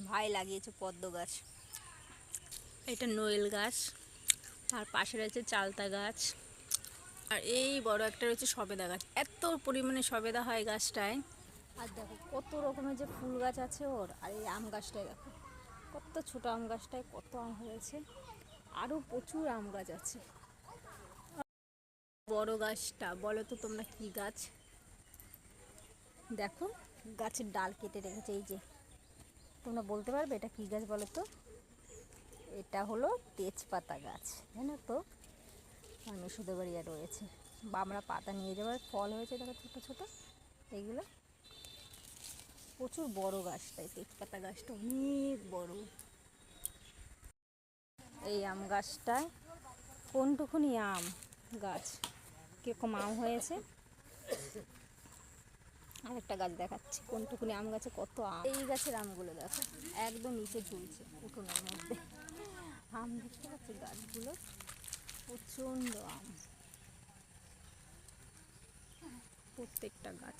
ভাই লাগিয়েছে পদ্ম গাছ, এটা নোয়েল গাছ, আর পাশে রয়েছে চালতা গাছ, আর এই বড় একটা রয়েছে সবেদা গাছ। এত পরিমাণে সবেদা হয় গাছটায়। আর দেখো কত রকমের যে ফুল গাছ আছে ওর। আর এই আম গাছটায় দেখো কত ছোট আম গাছটায় কত আম হয়েছে, আরও প্রচুর আম গাছ আছে। বড় গাছটা বলো তো তোমরা কি গাছ? দেখো গাছের ডাল কেটে রেখেছে, এই যে তোমরা বলতে পারবে এটা কি গাছ বলো তো? এটা হলো তেজপাতা গাছ, জানো তো? আর মেসোদের বাড়ি রয়েছে, বা আমরা পাতা নিয়ে যাবার ফল হয়েছে দেখো ছোট ছোট এইগুলো। প্রচুর বড় গাছটাই, তেজপাতা গাছটা অনেক বড়। এই আম গাছটায় কোনটুকুনি আম গাছ, কীরকম আম হয়েছে। আরেকটা গাছ দেখাচ্ছি, কোনটুকুনি আম গাছে কত আম। এই গাছের আমগুলো দেখো একদম নিচে ঝুলছে উঠোনের মধ্যে। আম দেখতে পাচ্ছি গাছগুলো, প্রচণ্ড আম প্রত্যেকটা গাছ।